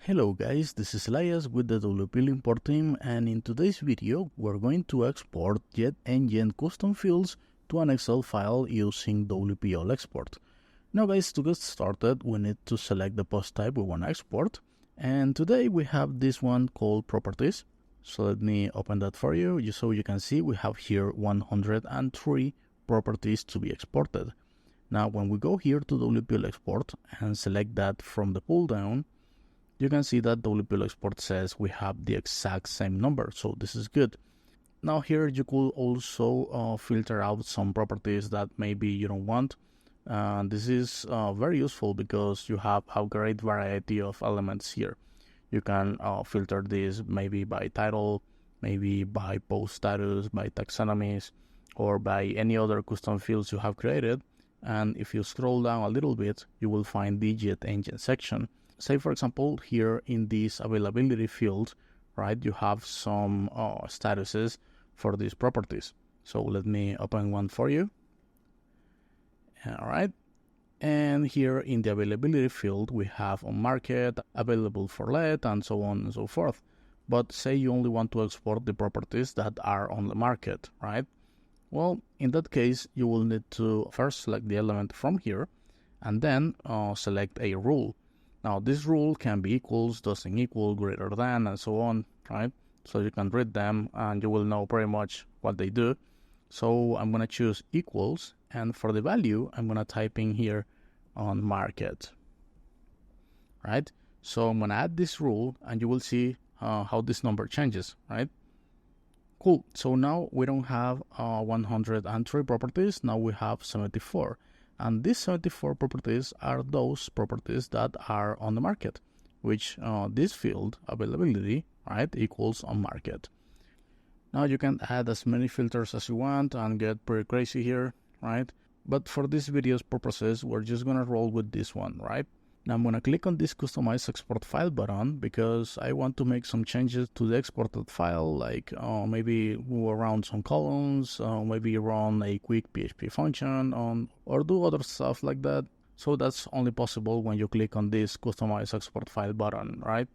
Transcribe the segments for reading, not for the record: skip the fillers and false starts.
Hello guys, this is Elias with the WP import team, and in today's video we're going to export JetEngine custom fields to an Excel file using WP All Export. Now guys, to get started we need to select the post type we want to export, and today we have this one called properties. So let me open that for you, just so you can see we have here 103 properties to be exported. Now when we go here to WP All Export and select that from the pull down, you can see that WP Export says we have the exact same number, so this is good. Now here you could also filter out some properties that maybe you don't want. This is very useful because you have a great variety of elements here. You can filter this maybe by title, maybe by post status, by taxonomies, or by any other custom fields you have created. And if you scroll down a little bit, you will find the JetEngine section. Say for example, here in this availability field, right, you have some statuses for these properties. So let me open one for you. All right. And here in the availability field, we have on market, available for let, and so on and so forth. But say you only want to export the properties that are on the market, right? Well, in that case, you will need to first select the element from here and then select a rule. Now this rule can be equals, doesn't equal, greater than, and so on, right? So you can read them and you will know pretty much what they do. So I'm going to choose equals, and for the value, I'm going to type in here on market, right? So I'm going to add this rule and you will see how this number changes, right? Cool. So now we don't have 103 properties. Now we have 74. And these 74 properties are those properties that are on the market, which this field, availability, right, equals on market. Now you can add as many filters as you want and get pretty crazy here, right? But for this video's purposes, we're just going to roll with this one, right? Now I'm going to click on this Customize Export File button because I want to make some changes to the exported file, like maybe move around some columns, maybe run a quick PHP function or do other stuff like that. So that's only possible when you click on this Customize Export File button, right?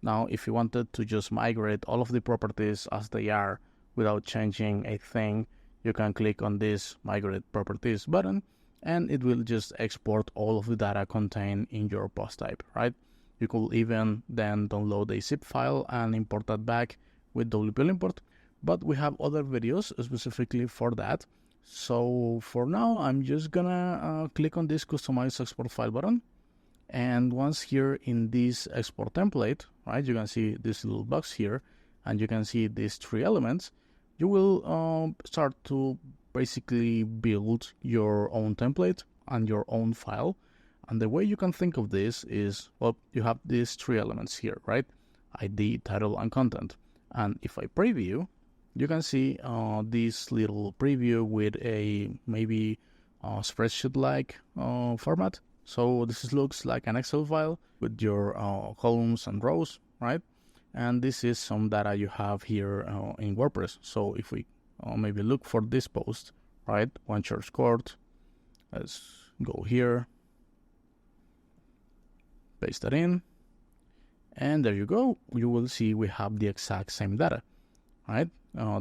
Now if you wanted to just migrate all of the properties as they are without changing a thing, you can click on this Migrate Properties button, and it will just export all of the data contained in your post type, right? You could even then download a zip file and import that back with WP import, but we have other videos specifically for that. So for now, I'm just gonna click on this Customize Export File button, and once here in this export template, right, you can see this little box here, and you can see these three elements. You will start to basically build your own template and your own file. And the way you can think of this is, well, you have these three elements here, right? ID, title, and content. And if I preview, you can see this little preview with a maybe spreadsheet-like format. So this looks like an Excel file with your columns and rows, right? And this is some data you have here in WordPress. So if we maybe look for this post, right? One church court. Let's go here, paste that in, and there you go. You will see we have the exact same data, right?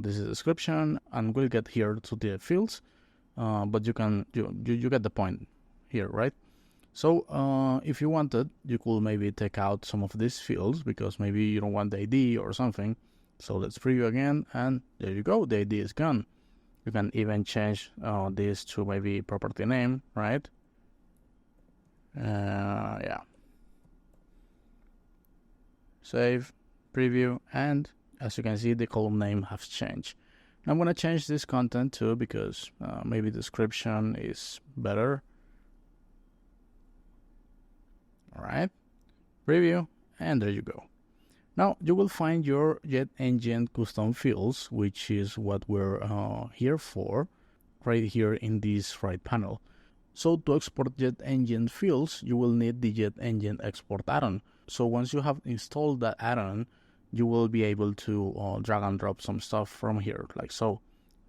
This is the description, and we'll get here to the fields, but you get the point here, right? So if you wanted, you could maybe take out some of these fields because maybe you don't want the ID or something. So let's preview again, and there you go, the ID is gone. You can even change this to maybe property name, right? Yeah. Save, preview, and as you can see, the column name has changed. Now I'm going to change this content too because maybe description is better. All right, preview, and there you go. Now you will find your JetEngine custom fields, which is what we're here for, right here in this right panel. So to export JetEngine fields, you will need the JetEngine export add-on. So once you have installed that add-on, you will be able to drag and drop some stuff from here, like so,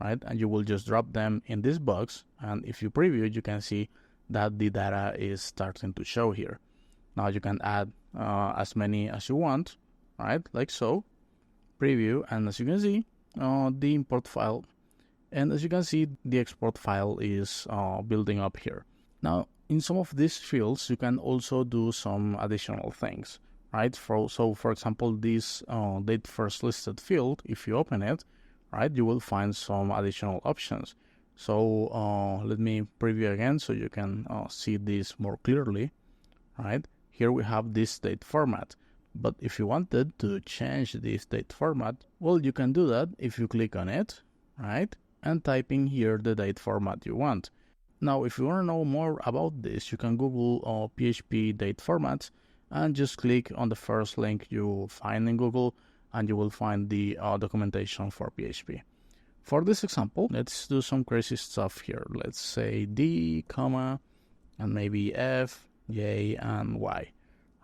right? And you will just drop them in this box, and if you preview it, you can see that the data is starting to show here. Now you can add as many as you want, right? Like so. Preview, and as you can see, the import file, and as you can see, the export file is building up here. Now, in some of these fields, you can also do some additional things, right? So, for example, this date first listed field, if you open it, right, you will find some additional options. So let me preview again so you can see this more clearly, right? Here we have this date format. But if you wanted to change this date format, well, you can do that if you click on it, right? And type in here the date format you want. Now, if you want to know more about this, you can Google PHP date formats and just click on the first link you find in Google, and you will find the documentation for PHP. For this example, let's do some crazy stuff here. Let's say D, comma, and maybe F, J, and Y.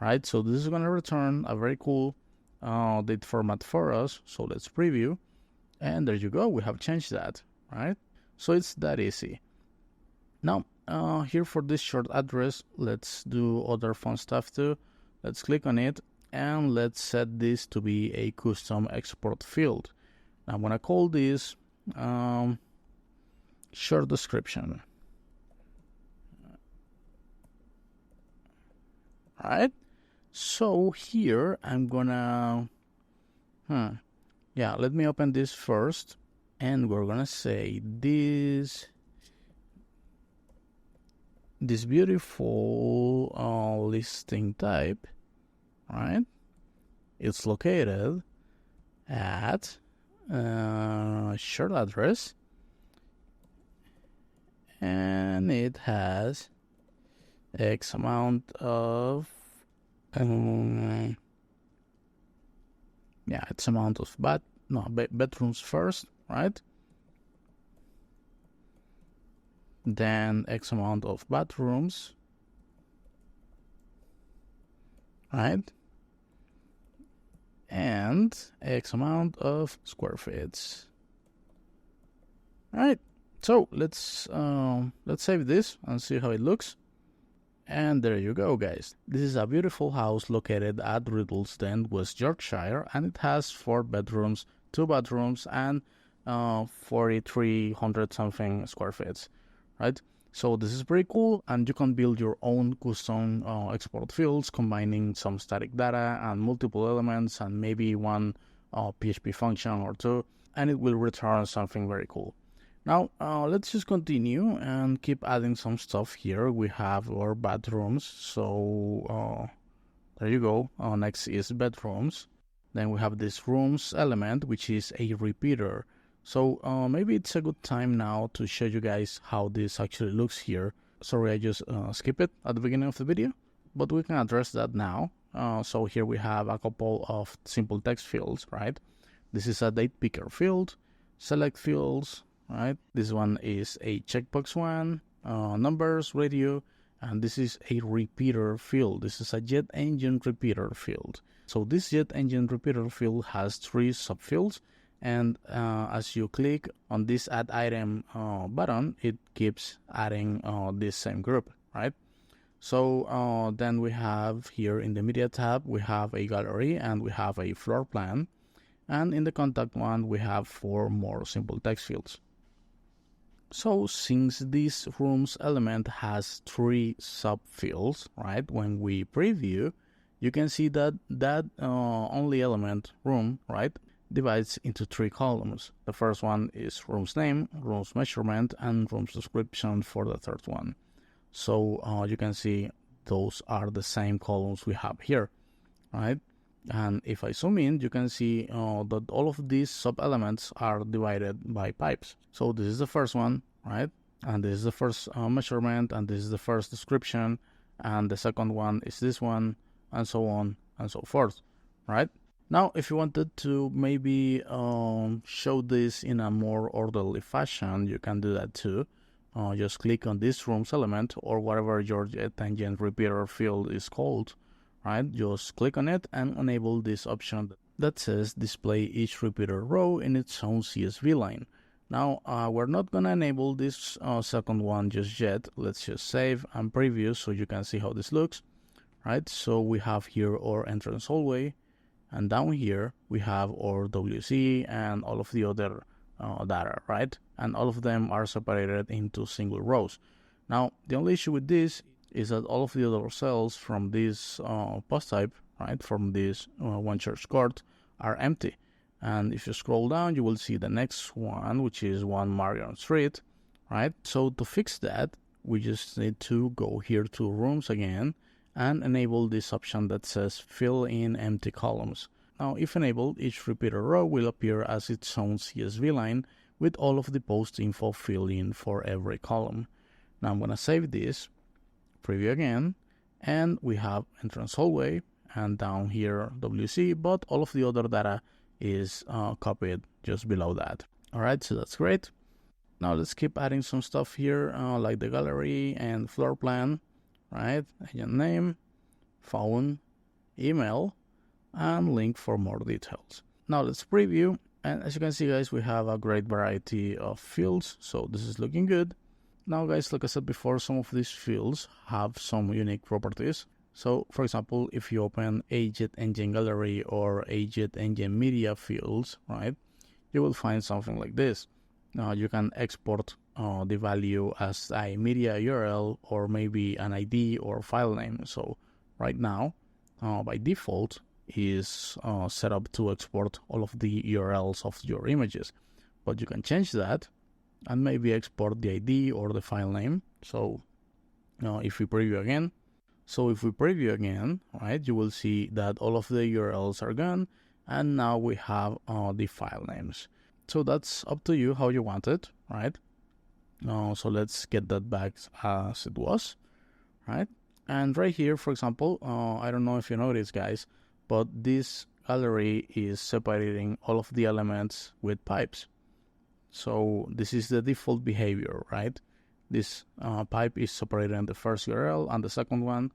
Right, so this is going to return a very cool date format for us. So let's preview, and there you go. We have changed that, right? So it's that easy. Now, here for this short address, let's do other fun stuff too. Let's click on it, and let's set this to be a custom export field. I'm going to call this short description. All right. So here I'm gonna, let me open this first, and we're gonna say this beautiful listing type, right? It's located at short address, and it has X amount of it's amount of bedrooms first, right? Then X amount of bathrooms, right? And X amount of square feet. All right. So let's save this and see how it looks. And there you go, guys. This is a beautiful house located at Riddlesden, West Yorkshire, and it has 4 bedrooms, 2 bathrooms, and 4,300 something square feet, right? So this is pretty cool, and you can build your own custom export fields, combining some static data and multiple elements, and maybe one PHP function or 2, and it will return something very cool. Now, let's just continue and keep adding some stuff here. We have our bedrooms, so there you go. Next is bedrooms. Then we have this rooms element, which is a repeater. So maybe it's a good time now to show you guys how this actually looks here. Sorry, I just skipped it at the beginning of the video, but we can address that now. So here we have a couple of simple text fields, right? This is a date picker field, select fields, right? This one is a checkbox one, numbers, radio, and this is a repeater field. This is a JetEngine repeater field. So this JetEngine repeater field has 3 subfields, and as you click on this add item button, it keeps adding this same group, right? So then we have here in the media tab, we have a gallery and we have a floor plan, and in the contact one, we have 4 more simple text fields. So since this rooms element has 3 subfields, right, when we preview, you can see that only element room, right, divides into 3 columns. The first one is room's name, room's measurement, and room's description for the third one. So you can see those are the same columns we have here, right? And if I zoom in, you can see that all of these sub-elements are divided by pipes. So this is the first one, right? And this is the first measurement, and this is the first description, and the second one is this one, and so on and so forth, right? Now, if you wanted to maybe show this in a more orderly fashion, you can do that too. Just click on this rooms element, or whatever your JetEngine repeater field is called, right? Just click on it and enable this option that says display each repeater row in its own CSV line. Now, we're not going to enable this second one just yet. Let's just save and preview so you can see how this looks, right? So we have here our entrance hallway, and down here we have our WC and all of the other data, right? And all of them are separated into single rows. Now, the only issue with this is that all of the other cells from this post type, right, from this one church court, are empty. And if you scroll down, you will see the next one, which is 1 Marion Street, right? So to fix that, we just need to go here to rooms again and enable this option that says fill in empty columns. Now, if enabled, each repeated row will appear as its own CSV line with all of the post info filled in for every column. Now I'm going to save this, preview again, and we have entrance hallway, and down here WC, but all of the other data is copied just below that. All right, so that's great. Now let's keep adding some stuff here, like the gallery and floor plan, right? Agent name, phone, email, and link for more details. Now let's preview, and as you can see, guys, we have a great variety of fields, so this is looking good. Now, guys, like I said before, some of these fields have some unique properties. So, for example, if you open a JetEngine gallery or a JetEngine media fields, right, you will find something like this. You can export the value as a media URL or maybe an ID or file name. So, right now, by default, is set up to export all of the URLs of your images. But you can change that and maybe export the ID or the file name. So if we preview again, right, you will see that all of the URLs are gone, and now we have the file names. So that's up to you how you want it, right? So let's get that back as it was, right? And right here, for example, I don't know if you notice, guys, but this gallery is separating all of the elements with pipes. So this is the default behavior, right? This pipe is separating the first URL and the second one,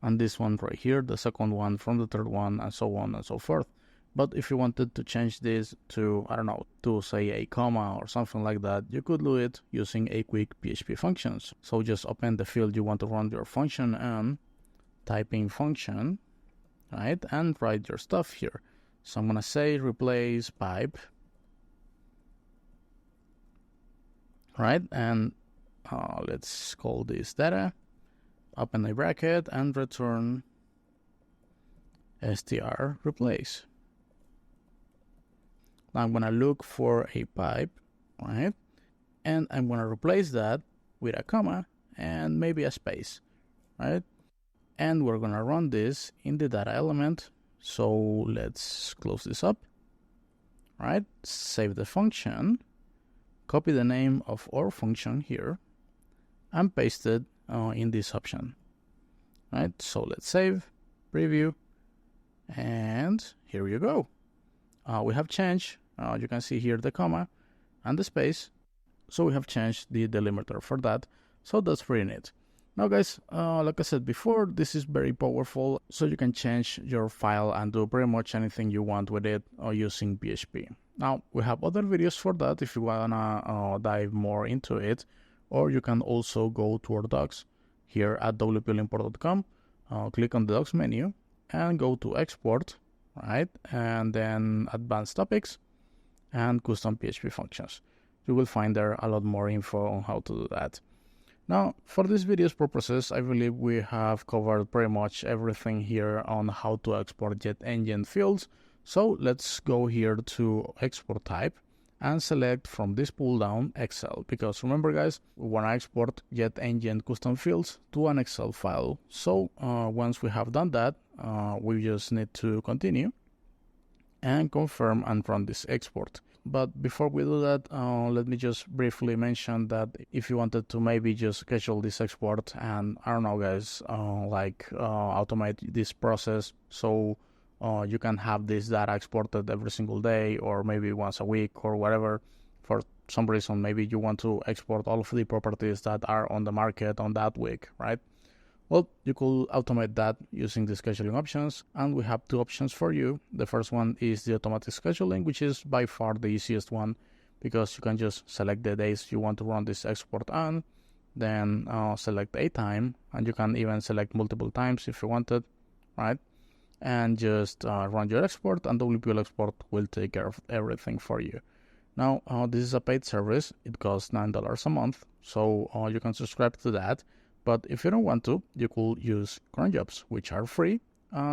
and this one right here, the second one from the third one, and so on and so forth. But if you wanted to change this to, I don't know, to say a comma or something like that, you could do it using a quick PHP functions. So just open the field you want to run your function and type in function, right? And write your stuff here. So I'm going to say replace pipe, right? And let's call this data, open a bracket and return str replace. Now I'm going to look for a pipe, right? And I'm going to replace that with a comma and maybe a space, right? And we're going to run this in the data element. So let's close this up, right? Save the function, copy the name of our function here, and paste it in this option, right? So let's save, preview, and here you go. We have changed, you can see here the comma and the space. So we have changed the delimiter for that. So that's pretty neat. Now, guys, like I said before, this is very powerful. So you can change your file and do pretty much anything you want with it using PHP. Now, we have other videos for that if you wanna dive more into it. Or you can also go to our docs here at wpimport.com, click on the docs menu and go to export, right? And then advanced topics and custom PHP functions. You will find there a lot more info on how to do that. Now, for this video's purposes, I believe we have covered pretty much everything here on how to export JetEngine fields. So let's go here to export type and select from this pull down Excel, because remember, guys, we want to export JetEngine custom fields to an Excel file. So once we have done that, we just need to continue and confirm and run this export. But before we do that, let me just briefly mention that if you wanted to maybe just schedule this export and, I don't know, guys, automate this process so you can have this data exported every single day or maybe once a week or whatever. For some reason, maybe you want to export all of the properties that are on the market on that week, right? Well, you could automate that using the scheduling options, and we have two options for you. The first one is the automatic scheduling, which is by far the easiest one because you can just select the days you want to run this export on, then select a time, and you can even select multiple times if you wanted, right? And just run your export, and WPL export will take care of everything for you. Now, this is a paid service. It costs $9 a month, so you can subscribe to that. But if you don't want to, you could use cron jobs, which are free,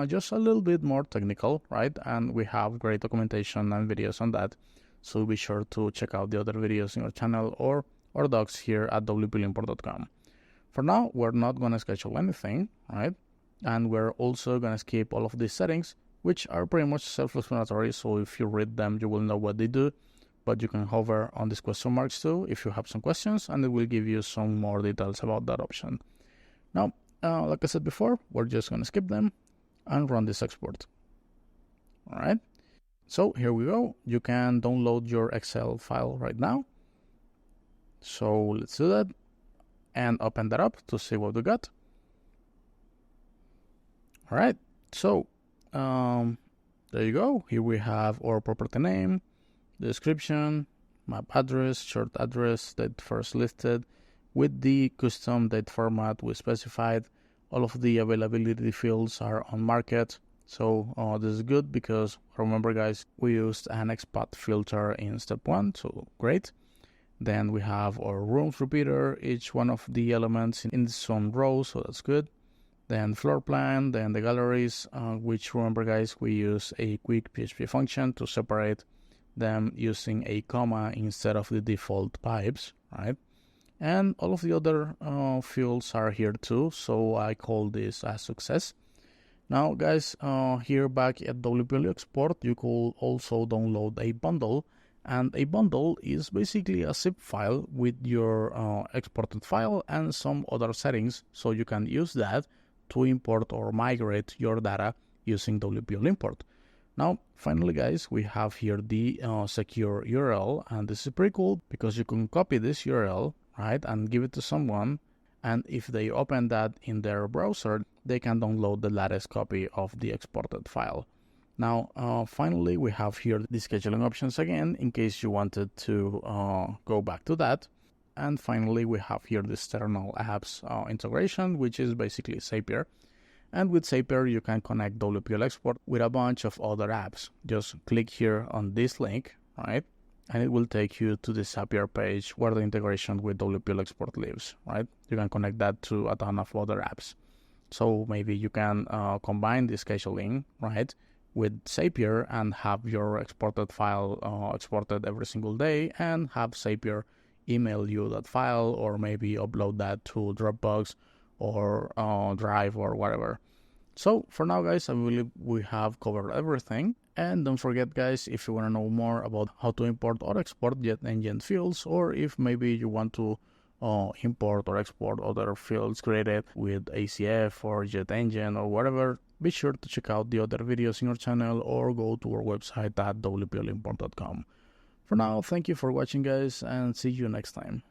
just a little bit more technical, right? And we have great documentation and videos on that. So be sure to check out the other videos in our channel or our docs here at wplimport.com. For now, we're not going to schedule anything, right? And we're also going to skip all of these settings, which are pretty much self-explanatory. So if you read them, you will know what they do. But you can hover on these question marks too if you have some questions, and it will give you some more details about that option. Now, like I said before, we're just going to skip them and run this export. All right. So here we go. You can download your Excel file right now. So let's do that and open that up to see what we got. All right. So there you go. Here we have our property name, description, map address, short address, date first listed, with the custom date format we specified. All of the availability fields are on market. So this is good because remember guys, we used an expat filter in step 1, so great. Then we have our rooms repeater, each one of the elements in its own row, so that's good. Then floor plan, then the galleries, which remember guys, we use a quick PHP function to separate them using a comma instead of the default pipes, right? And all of the other fields are here too, so I call this a success. Now guys, here back at WPL export, you could also download a bundle, and a bundle is basically a zip file with your exported file and some other settings, so you can use that to import or migrate your data using WPL import. Now, finally, guys, we have here the secure URL, and this is pretty cool because you can copy this URL, right, and give it to someone, and if they open that in their browser, they can download the latest copy of the exported file. Now, finally, we have here the scheduling options again, in case you wanted to go back to that. And finally, we have here the external apps integration, which is basically Zapier. And with Zapier, you can connect WPL export with a bunch of other apps. Just click here on this link, right? And it will take you to the Zapier page where the integration with WPL export lives, right? You can connect that to a ton of other apps. So maybe you can combine the scheduling, right, with Zapier and have your exported file exported every single day, and have Zapier email you that file, or maybe upload that to Dropbox or Drive or whatever. So for now guys, I believe we have covered everything. And don't forget guys, if you want to know more about how to import or export JetEngine fields, or if maybe you want to import or export other fields created with ACF or JetEngine or whatever, be sure to check out the other videos in our channel or go to our website at wplimport.com. For now, thank you for watching guys, and see you next time.